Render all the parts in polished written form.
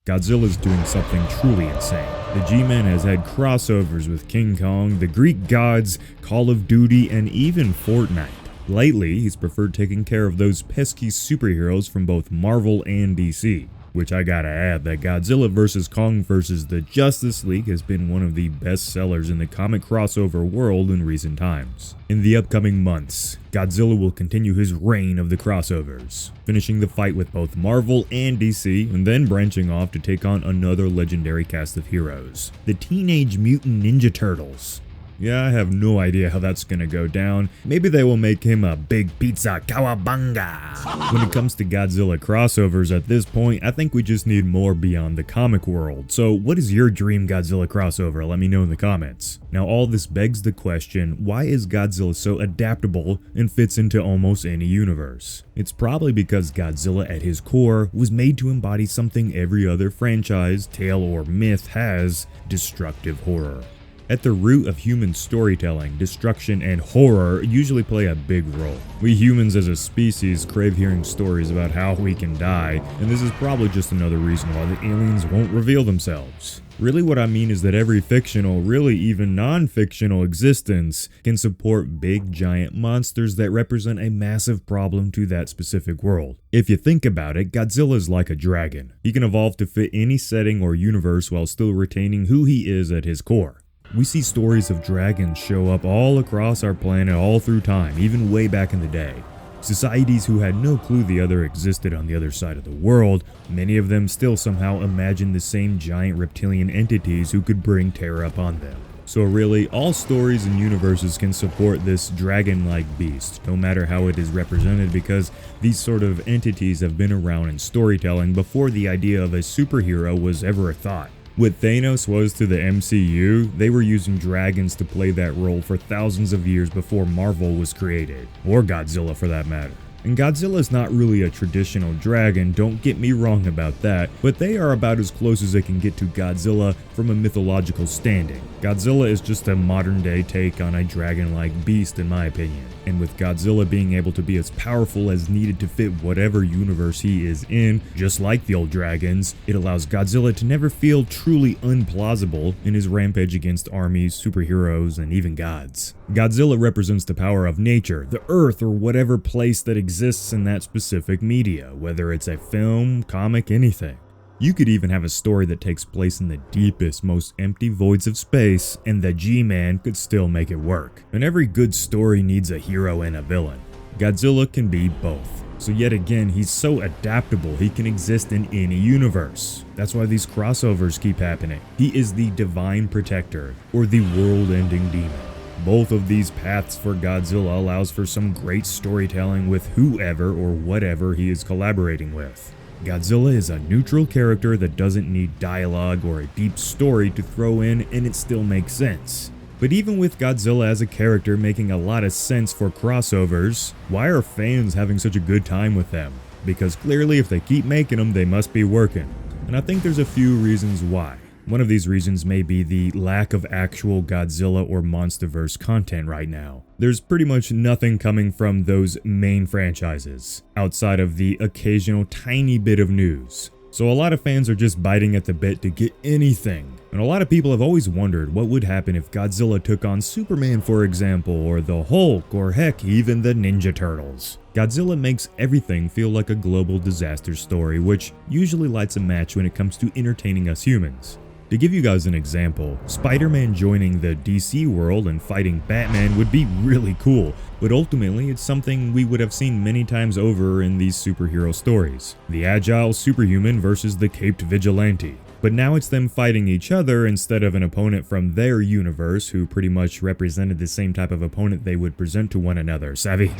Godzilla's doing something truly insane. The Gman has had crossovers with King Kong, the Greek gods, Call of Duty, and even Fortnite. Lately, he's preferred taking care of those pesky superheroes from both Marvel and DC. Which I gotta add that Godzilla vs. Kong vs. the Justice League has been one of the best sellers in the comic crossover world in recent times. In the upcoming months, Godzilla will continue his reign of the crossovers, finishing the fight with both Marvel and DC, and then branching off to take on another legendary cast of heroes, the Teenage Mutant Ninja Turtles. Yeah, I have no idea how that's gonna go down. Maybe they will make him a big pizza cowabunga. When it comes to Godzilla crossovers at this point, I think we just need more beyond the comic world. So what is your dream Godzilla crossover? Let me know in the comments. Now all this begs the question, why is Godzilla so adaptable and fits into almost any universe? It's probably because Godzilla at his core was made to embody something every other franchise, tale, or myth has: destructive horror. At the root of human storytelling, destruction and horror usually play a big role. We humans as a species crave hearing stories about how we can die, and this is probably just another reason why the aliens won't reveal themselves. Really what I mean is that every fictional, really even non-fictional existence can support big giant monsters that represent a massive problem to that specific world. If you think about it, Godzilla is like a dragon. He can evolve to fit any setting or universe while still retaining who he is at his core. We see stories of dragons show up all across our planet all through time, even way back in the day. Societies who had no clue the other existed on the other side of the world, many of them still somehow imagine the same giant reptilian entities who could bring terror upon them. So really, all stories and universes can support this dragon-like beast, no matter how it is represented, because these sort of entities have been around in storytelling before the idea of a superhero was ever a thought. What Thanos was to the MCU, they were using dragons to play that role for thousands of years before Marvel was created, or Godzilla for that matter. And Godzilla's not really a traditional dragon, don't get me wrong about that, but they are about as close as they can get to Godzilla from a mythological standing. Godzilla is just a modern day take on a dragon-like beast in my opinion. And with Godzilla being able to be as powerful as needed to fit whatever universe he is in, just like the old dragons, it allows Godzilla to never feel truly unplausible in his rampage against armies, superheroes, and even gods. Godzilla represents the power of nature, the earth, or whatever place that exists in that specific media, whether it's a film, comic, anything. You could even have a story that takes place in the deepest, most empty voids of space, and the G-Man could still make it work. And every good story needs a hero and a villain. Godzilla can be both. So yet again, he's so adaptable, he can exist in any universe. That's why these crossovers keep happening. He is the divine protector, or the world-ending demon. Both of these paths for Godzilla allows for some great storytelling with whoever or whatever he is collaborating with. Godzilla is a neutral character that doesn't need dialogue or a deep story to throw in, and it still makes sense. But even with Godzilla as a character making a lot of sense for crossovers, why are fans having such a good time with them? Because clearly if they keep making them, they must be working. And I think there's a few reasons why. One of these reasons may be the lack of actual Godzilla or MonsterVerse content right now. There's pretty much nothing coming from those main franchises, outside of the occasional tiny bit of news. So a lot of fans are just biting at the bit to get anything. And a lot of people have always wondered what would happen if Godzilla took on Superman, for example, or the Hulk, or heck, even the Ninja Turtles. Godzilla makes everything feel like a global disaster story, which usually lights a match when it comes to entertaining us humans. To give you guys an example, Spider-Man joining the DC world and fighting Batman would be really cool, but ultimately it's something we would have seen many times over in these superhero stories. The agile superhuman versus the caped vigilante. But now it's them fighting each other instead of an opponent from their universe who pretty much represented the same type of opponent they would present to one another. Savvy?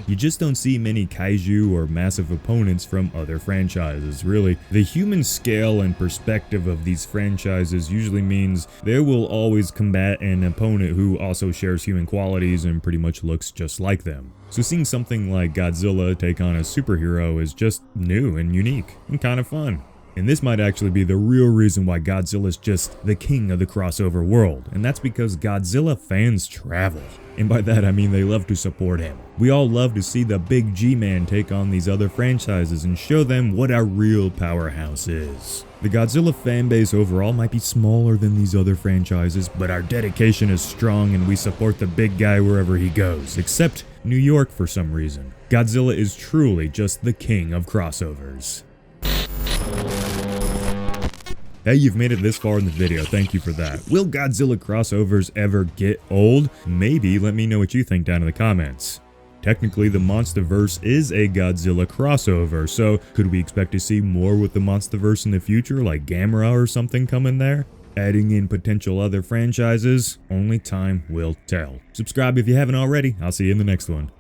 You just don't see many kaiju or massive opponents from other franchises, really. The human scale and perspective of these franchises usually means they will always combat an opponent who also shares human qualities and pretty much looks just like them. So seeing something like Godzilla take on a superhero is just new and unique and kind of fun. And this might actually be the real reason why Godzilla's just the king of the crossover world, and that's because Godzilla fans travel. And by that I mean they love to support him. We all love to see the big G-Man take on these other franchises and show them what our real powerhouse is. The Godzilla fanbase overall might be smaller than these other franchises, but our dedication is strong and we support the big guy wherever he goes, except New York for some reason. Godzilla is truly just the king of crossovers. Hey, you've made it this far in the video, thank you for that. Will Godzilla crossovers ever get old? Maybe, let me know what you think down in the comments. Technically, the Monsterverse is a Godzilla crossover, so could we expect to see more with the Monsterverse in the future, like Gamera or something coming there? Adding in potential other franchises? Only time will tell. Subscribe if you haven't already, I'll see you in the next one.